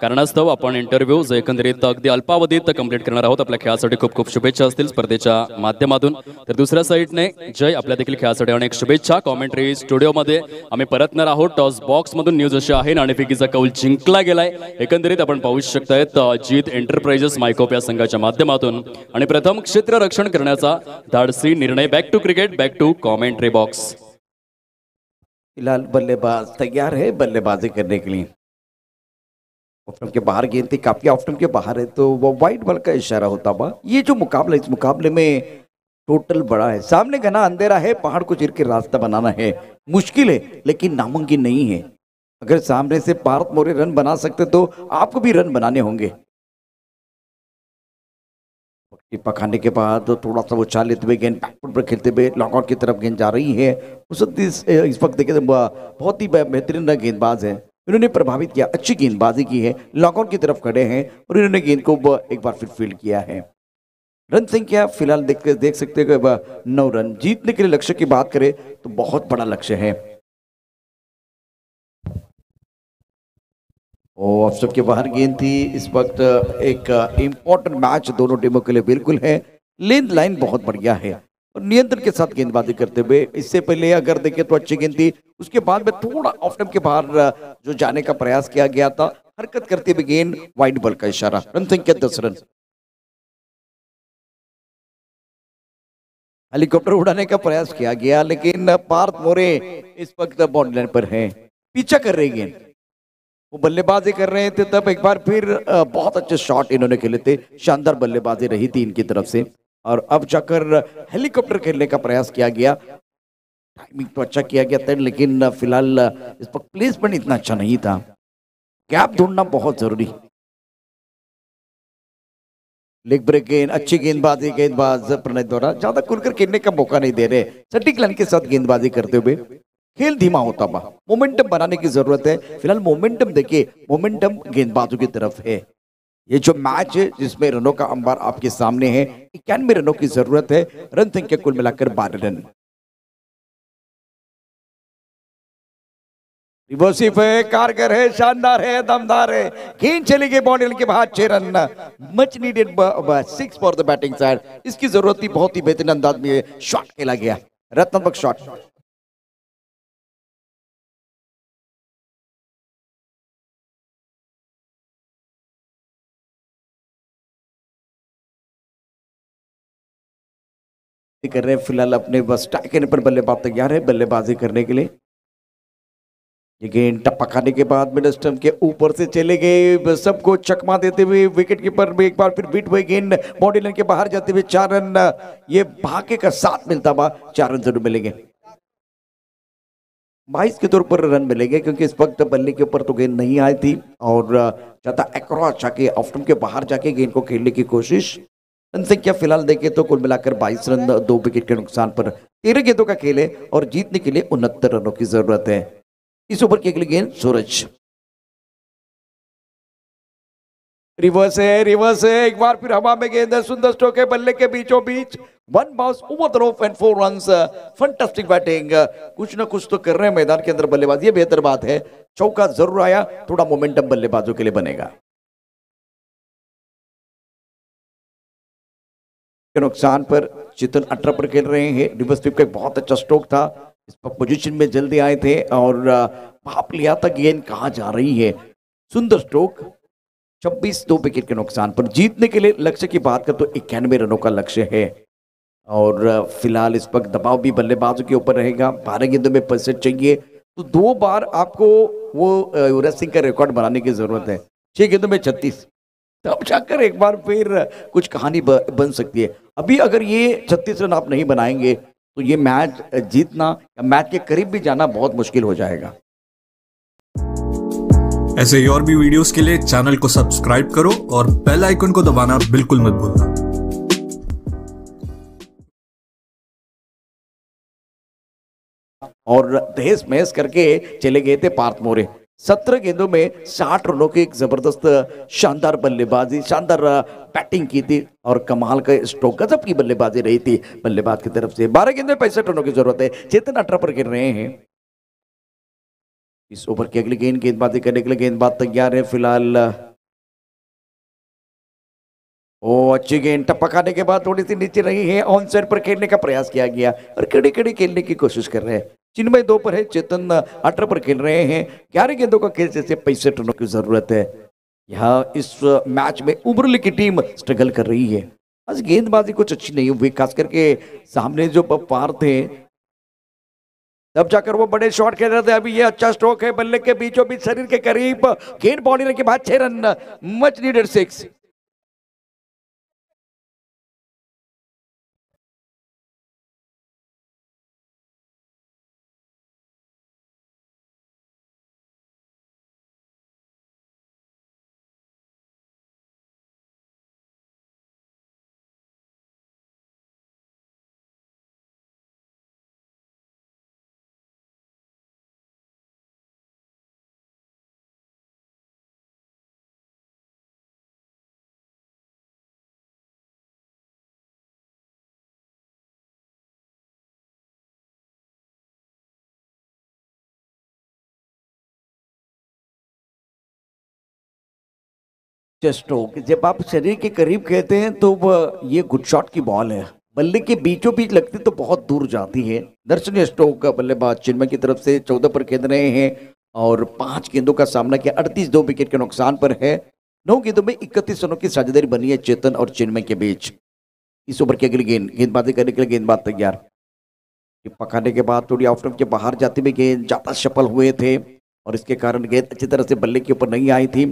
कारणास्तव आपण इंटरव्ह्यू जे एकंदरीत अगदी अल्पावधीत कंप्लीट करणार आहोत. आपल्या खेळासाठी खूप खूप शुभेच्छा असतील स्पर्धेच्या माध्यमातून. तर दुसऱ्या साईडने जय, आपल्या देखील खेळासाठी अनेक शुभेच्छा. कॉमेंट्री स्टुडिओमध्ये आम्ही परतणार आहोत. टॉस बॉक्स मधून न्यूज अशी आहे नाणेफेकीचा कौल जिंकला गेलाय. एकंदरीत आपण पाहू शकतायत जीत एंटरप्राइजेस मायकोप या संघाच्या माध्यमातून आणि प्रथम क्षेत्ररक्षण करण्याचा धाडसी निर्णय. Back to cricket, back to commentary box. फिलहाल बल्लेबाज तैयार है बल्लेबाजी करने के लिए. ऑफ के बाहर गेंद थी, काफी ऑफ के बाहर है, तो वो वाइट बॉल का इशारा होता हुआ. ये जो मुकाबला, इस मुकाबले में टोटल बड़ा है. सामने घना अंधेरा है, पहाड़ को चीर के रास्ता बनाना है मुश्किल है लेकिन नामुमकिन नहीं है. अगर सामने से पार्थ मौर्य रन बना सकते तो आपको भी रन बनाने होंगे. पकाने के बाद थोड़ा सा वो चाल लेते हुए गेंद बैकफुट पर खेलते हुए लॉकआउट की तरफ गेंद जा रही है. इस वक्त देखिए बहुत ही बेहतरीन गेंदबाज है. इन्होंने प्रभावित किया, अच्छी गेंदबाजी की है, लॉकआउट की तरफ खड़े हैं और इन्होंने गेंद को एक बार फिर फील्ड किया है. रन संख्या फिलहाल देख सकते हैं 9 रन. जीतने के लिए लक्ष्य की बात करें तो बहुत बड़ा लक्ष्य है. और ऑफ के बाहर गेंद थी. इस वक्त एक इंपॉर्टेंट मैच दोनों टीमों के लिए बिल्कुल है. लेंथ लाइन बहुत बढ़िया है और नियंत्रण के साथ गेंदबाजी करते हुए. इससे पहले अगर देखें तो अच्छी गेंद थी, उसके बाद में थोड़ा ऑफ के बाहर जो जाने का प्रयास किया गया था, हरकत करते हुए गेंद, वाइड बॉल का इशारा. रन संख्या 10 रन. हेलीकॉप्टर उड़ाने का प्रयास किया गया लेकिन पार्थ मौर्य इस वक्त बाउंड्री लाइन पर है. पीछा कर रही गेंद, वो बल्लेबाजी कर रहे थे तब एक बार फिर बहुत अच्छे शॉट इन्होंने खेले थे. शानदार बल्लेबाजी रही थी इनकी तरफ से और अब जाकर हेलीकॉप्टर खेलने का प्रयास किया गया. टाइमिंग तो अच्छा किया गया था लेकिन फिलहाल इस पर प्लेसमेंट इतना अच्छा नहीं था. गैप ढूंढना बहुत जरूरी. लेग ब्रेक गेंद, अच्छी गेंदबाजी. गेंदबाज प्रणय द्वारा ज्यादा खुलकर खेलने का मौका नहीं दे रहे. सटीक लाइन के साथ गेंदबाजी करते हुए खेल धीमा होता हुआ. मोमेंटम बनाने की जरूरत है. फिलहाल मोमेंटम देखिए, मोमेंटम गेंदबाजों की तरफ है. ये जो मैच है जिसमें रनों का अंबार आपके सामने है, 91 रनों की जरूरत है. रन संख्या कुल मिलाकर 12 रन. रिवर्सिव है, कारगर है, शानदार है, दमदार है. गेंद चली गई बाउंड्री के बाहर. 6 run. Much needed 6 for the batting side. इसकी जरूरत थी. बहुत ही बेहतरीन अंदाज में शॉट खेला गया, रत्नात्मक शॉट. कर रहे हैं फिलहाल अपने बस टाइकन पर. बल्लेबाज तैयार है बल्लेबाजी करने के लिए. ये गेंद टप्पा खाने के बाद मिड स्टंप के ऊपर से चले गए. सबको चकमा देते हुए विकेट कीपर में एक बार फिर बीट हुए. गेंद बॉडी लाइन के बाहर जाते हुए 4 रन. ये भाग्य का साथ मिलता हुआ 4 रन जरूर मिलेंगे. 22 के तौर पर रन मिलेंगे क्योंकि इस वक्त बल्ले के ऊपर तो गेंद नहीं आई थी और ज्यादा अक्रॉस जाके ऑफ स्टंप के बाहर जाके गेंद को खेलने की कोशिश. रन संख्या फिलहाल देखें तो कुल मिलाकर 22 रन, 2 विकेट के नुकसान पर 13 गेंदों का खेल है और जीतने के लिए 69 रनों की जरूरत है. इस ओवर की अगली गेंद सूरज. रिवर्स है, रिवर्स है. एक बार फिर हवा में गेंद है. सुंदर स्ट्रोक है बल्ले के बीचों beach. 1 bounce over the rope and 4 runs. Fantastic batting. कुछ ना कुछ तो कर रहे हैं मैदान के अंदर बल्लेबाज, ये बेहतर बात है. चौका जरूर आया, थोड़ा मोमेंटम बल्लेबाजों के लिए बनेगा. के नुकसान पर चितन 18 पर खेल रहे हैं. रिवर्स स्वीप का एक बहुत अच्छा स्ट्रोक था. इस पर पोजीशन में जल्दी आए थे और भाप लिया था गेंद कहाँ जा रही है. सुंदर स्ट्रोक. 26, 2 विकेट के नुकसान पर. जीतने के लिए लक्ष्य की बात कर तो 91 रनों का लक्ष्य है और फिलहाल इस वक्त दबाव भी बल्लेबाजों के ऊपर रहेगा. 12 गेंदों में 65 चाहिए तो 2 बार आपको वो युवराज सिंह का रिकॉर्ड बनाने की जरूरत है। 6 गेंदों में 36, तब जाकर एक बार फिर कुछ कहानी बन सकती है। अभी अगर ये 36 रन आप नहीं बनाएंगे तो ये मैच जीतना या मैच के करीब भी जाना बहुत मुश्किल हो जाएगा। ऐसे ही और भी वीडियोस के लिए चैनल को सब्सक्राइब करो और बेल आइकन को दबाना बिल्कुल मत भूलना। और तहस महस करके चले गए थे पार्थ मोरे। 17 गेंदों में 60 रनों की एक जबरदस्त शानदार बल्लेबाजी, शानदार बैटिंग की थी और कमाल का स्ट्रोक, गजब की बल्लेबाजी रही थी बल्लेबाज की तरफ से। 12 गेंदों में 65 रनों की जरूरत है। चेतन 18 पर गिर रहे हैं। इस ओवर की अगली गेंदबाजी करने के लिए गेंदबाज तैयार है फिलहाल। ओ अच्छी गेंद टपकाने के बाद थोड़ी सी नीचे रही है। ऑन साइड पर खेलने का प्रयास किया गया और कड़ी कड़ी खेलने की कोशिश कर रहे हैं। चिन्मय 2 पर है, चेतन 18 पर खेल रहे हैं। 11 गेंदों का खेल जैसे 65 रनों की जरूरत है। यहाँ इस मैच में उबरली की टीम स्ट्रगल कर रही है। आज गेंदबाजी कुछ अच्छी नहीं हुई, खास करके सामने जो पार थे तब जाकर वो बड़े शॉट खेल रहे थे। अभी ये अच्छा स्ट्रोक है, बल्ले के बीचों बीच शरीर के करीब, गेंद बाउंड्री के बाद 6 रन, मच नीडेड 6। स्ट्रोक जब आप शरीर के करीब खेलते हैं तो ये गुड शॉट की बॉल है, बल्ले के बीचों बीच लगती तो बहुत दूर जाती है। दर्शनीय स्ट्रोक का बल्लेबाज चिन्मय की तरफ से 14 पर खेल रहे हैं और 5 गेंदों का सामना किया। 38 2 विकेट के नुकसान पर है। 9 गेंदों में 31 रनों की साझेदारी बनी है चेतन और चिन्मय के बीच। इस ओवर की अगली गेंदबाजी करने के लिए गेंदबाज तैयार। पकाने के बाद थोड़ी ऑफ स्टंप के बाहर जाते हुए गेंद ज्यादा सफल हुए थे और इसके कारण गेंद अच्छी तरह से बल्ले के ऊपर नहीं आई थी।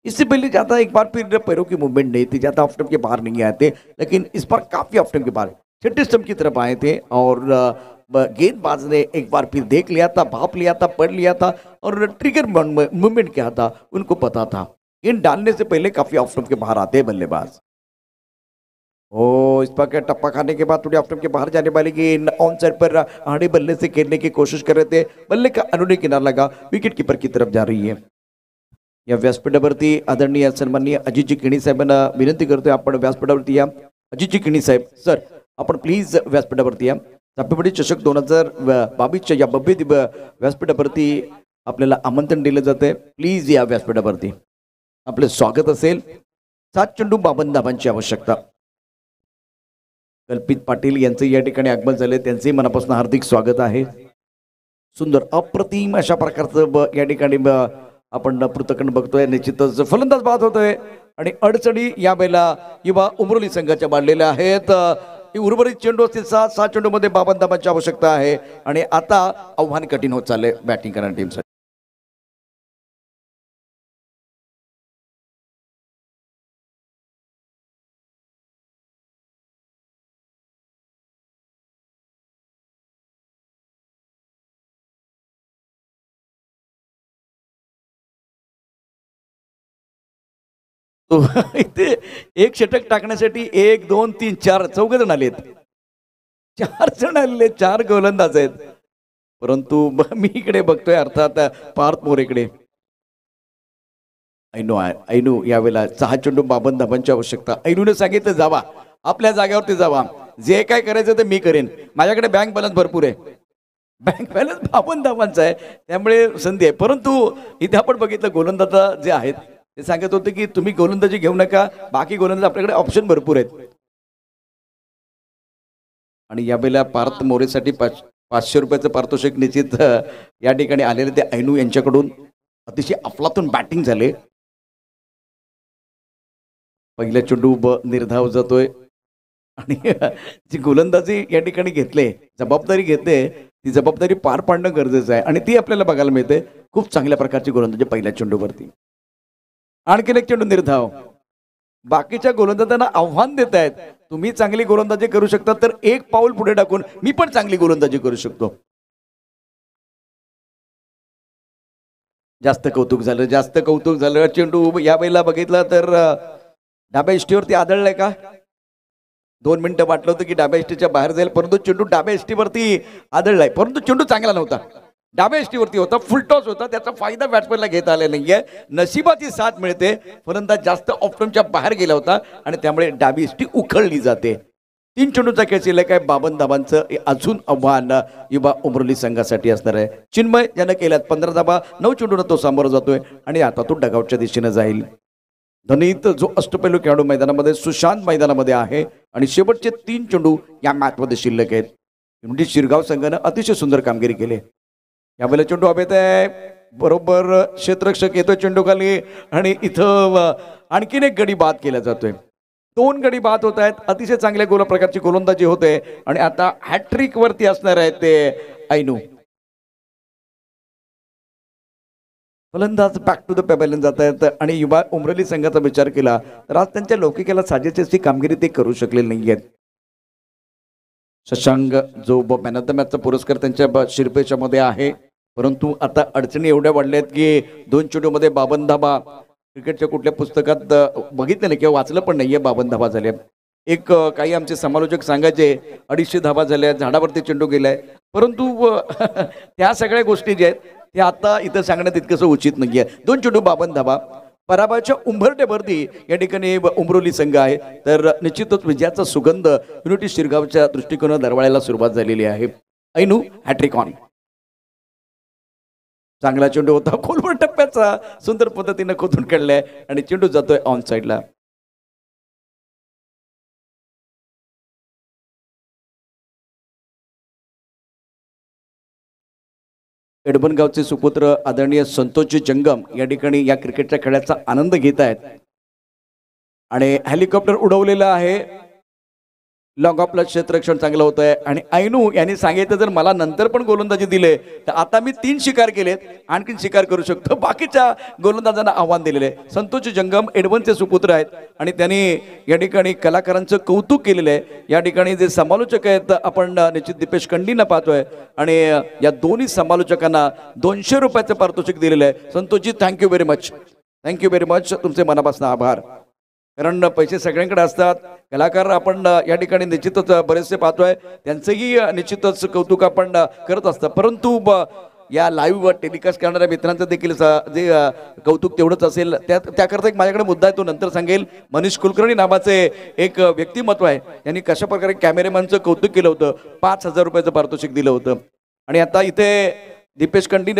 इससे पहले ज्यादा एक बार फिर पैरों की मूवमेंट नहीं थी, ज्यादा ऑफ स्टंप के बाहर नहीं आए थे, लेकिन इस बार काफी ऑफ स्टंप के बाहर छठे स्टंप की तरफ आए थे और गेंदबाज ने एक बार फिर देख लिया था, भाप लिया था, पढ़ लिया था और ट्रिगर मूवमेंट क्या था उनको पता था। गेंद डालने से पहले काफी ऑफ स्टंप के बाहर आते हैं बल्लेबाज। ओ इस पर टप्पा खाने के बाद थोड़ी ऑफ स्टंप के बाहर जाने वाली गेंद ऑन साइड पर आड़े बल्ले से खेलने की कोशिश कर रहे थे, बल्ले का अनुने किनारा लगा, विकेट कीपर की तरफ जा रही है। या व्यासपीठावरती आदरणीय सन्माननीय अजितजी किणी साहेबांना विनंती करतोय आपण व्यासपीठावरती या। अजितजी किणी साहेब सर आपण प्लीज व्यासपीठावरती या। चापेवाडी चषक 2022च्या या भव्य दिव्य व्यासपीठावरती आपल्याला आमंत्रण दिलं जाते, प्लीज या व्यासपीठावरती, आपले स्वागत असेल। 7 चेंडू 52 धावांची आवश्यकता। कल्पित पाटील यांचे या ठिकाणी आगमन झाले, त्यांचे मनापासून हार्दिक स्वागत आहे। सुंदर अप्रतिम अशा प्रकारचं या ठिकाणी आपण पृथकन बघतोय। निश्चितच फलंदाज बाद होतोय आणि अडचणी या वेळेला युवा उमरोली संघाच्या मांडलेल्या आहेत। उर्वरित चेंडू असतील 7 चेंडूमध्ये 52 धावांची आवश्यकता आहे आणि आता आव्हान कठीण होत चालले बॅटिंग करणाऱ्या टीमसाठी। तो इथे एक षटक टाकण्यासाठी 1 2 3 4 चौघ जण आलेत, 4 जण आलेले, 4 गोलंदाज आहेत, परंतु मी इकडे बघतोय अर्थात पार्थ मोरेकडे। ऐनू यावेळेला 6 चेंडू 52 धावांची आवश्यकता। ऐनूने सांगितलं जावा आपल्या जागेवरती जावा, जे काय करायचं ते मी करेन, माझ्याकडे बँक बॅलन्स भरपूर आहे, बँक बॅलन्स 52 धावांचा आहे, त्यामुळे संधी आहे। परंतु इथे आपण बघितलं गोलंदाज जे आहेत ते सांगत होते की तुम्ही गोलंदाजी घेऊ नका, बाकी गोलंदाज आपल्याकडे ऑप्शन भरपूर आहेत। आणि यावेळेला पार्थ मोरेसाठी 500 रुपयाचं पारितोषिक निश्चित या ठिकाणी आलेले ते ऐनू यांच्याकडून अतिशय अफलातून बॅटिंग झाले। पहिल्या चेंडू निर्धाव जातोय आणि जी गोलंदाजी या ठिकाणी घेतले, जबाबदारी घेते ती जबाबदारी पार पाडणं गरजेचं आहे आणि ती आपल्याला बघायला मिळते खूप चांगल्या प्रकारची गोलंदाजी पहिल्या चेंडूवरती. आणखीन एक चेंडू निर्धाव. बाकीच्या गोलंदाजांना आव्हान देत आहेत, तुम्ही चांगली गोलंदाजी करू शकता तर एक पाऊल पुढे टाकून मी पण चांगली गोलंदाजी करू शकतो. जास्त कौतुक झालं, जास्त कौतुक झालं. चेंडू या वेळेला बघितला तर डाब्या इष्टीवरती आदळलाय का? 2 मिनिटं वाटलं होतं की डाब्या इष्टीच्या बाहेर जाईल, परंतु चेंडू डाब्या इष्टीवरती आदळलाय. परंतु चेंडू चांगला नव्हता, डाब्या इष्टीवरती होता, फुलटॉस होता. त्याचा फायदा बॅट्समॅनला घेता आला नाहीये. नशिबाची साथ मिळते, फलंदाज जास्त ऑप्शनच्या बाहेर गेला होता आणि त्यामुळे डाबी इष्टी उखळली जाते. 3 चेंडूचा खेळ शिल्लक आहे. 52 धाबांचं अजून आव्हान युवा उमरोली संघासाठी असणार आहे. चिन्मय ज्यानं केल्यात 15 धाबा, 9 चेंडूनं तो सामोरं जातोय आणि आता तो डगआउटच्या दिशेनं जाईल. धनीत जो अष्टपैलू खेळाडू मैदानामध्ये, सुशांत मैदानामध्ये आहे आणि शेवटचे 3 चेंडू या मॅचमध्ये शिल्लक आहेत. म्हणजे शिरगाव संघानं अतिशय सुंदर कामगिरी केली. यावेळेला चेंडू हवेत आहे, बरोबर क्षेत्ररक्षक येतोय चेंडू खाली आणि इथं आणखीन एक गडी बाद केला जातोय. 2 गडी बाद होत आहेत. अतिशय चांगल्या प्रकारची गोलंदाजी होते आणि आता हॅट्रिक वरती असणार आहेत ते ऐनू. फलंदाज बॅक टू द पॅव्हेलियन जात आहेत आणि युवा उमरोली संघाचा विचार केला तर आज त्यांच्या लौकिकाला साजेची अशी कामगिरी ते करू शकले नाहीयेत. शशांक जो मॅन ऑफ द मॅचचा पुरस्कार त्यांच्या शिरपेशामध्ये आहे, परंतु आता अडचणी एवढ्या वाढल्या आहेत की 2 चेंडूमध्ये 52 धाबा. क्रिकेटच्या कुठल्या पुस्तकात बघितलं नाही किंवा वाचलं पण नाहीये 52 धाबा झाल्या. एक काही आमचे समालोचक सांगायचे 250 धाबा झाल्या, झाडावरती चेंडू गेलाय. परंतु त्या सगळ्या गोष्टी ज्या आहेत त्या आता इथं सांगण्यात तितकंसं उचित नाहीये. 2 चेंडू 52 धाबा. पराभवाच्या उंबरठ्यावरती या ठिकाणी उमरोली संघ आहे, तर निश्चितच विजयाचा सुगंध युनिटी शिरगावच्या दृष्टिकोनात दरवळायला सुरुवात झालेली आहे. ऐनू हॅट्रिक ऑन. चांगला चेंडू होता, खोलवर टप्प्याचा सुंदर पद्धतीने खोदून काढलाय आणि चेंडू जातोय ऑन साईडला. एडबनगावचे सुपुत्र आदरणीय संतोषजी जंगम या ठिकाणी या क्रिकेटच्या खेळाचा आनंद घेत आहेत आणि हेलिकॉप्टर उडवलेलं आहे. लॉंग ऑफला क्षेत्ररक्षण चांगलं होत आहे आणि ऐनू यांनी सांगितलं जर मला नंतर पण गोलंदाजी दिले तर आता मी 3 शिकार केलेत, आणखीन शिकार करू शकतो. बाकीच्या गोलंदाजांना आव्हान दिलेले आहे. संतोष जंगम एडबनचे सुपुत्र आहेत आणि त्यांनी या ठिकाणी कलाकारांचं कौतुक केलेलं आहे. या ठिकाणी जे समालोचक आहेत आपण निश्चित दीपेश कंडींना पाहतोय आणि या दोन्ही समालोचकांना 200 रुपयाचं पारितोषिक दिलेलं आहे. Santoshji thank you very much, thank you very much, तुमचे मनापासून आभार. कारण पैसे सगळ्यांकडे असतात. कलाकार आपण या ठिकाणी निश्चितच बरेचसे पाहतोय, त्यांचंही निश्चितच कौतुक आपण करत असतं. परंतु या लाईव्ह टेलिकास्ट करणाऱ्या मित्रांचं देखील जे कौतुक तेवढंच असेल. त्याकरता एक माझ्याकडे मुद्दा आहे, तो नंतर सांगेल. मनीष कुलकर्णी नावाचे एक व्यक्तिमत्व आहे, यांनी कशा प्रकारे कॅमेरेमॅनचं कौतुक केलं होतं, 5000 रुपयाचं पारितोषिक दिलं होतं. आणि आता इथे दीपेश कंडीने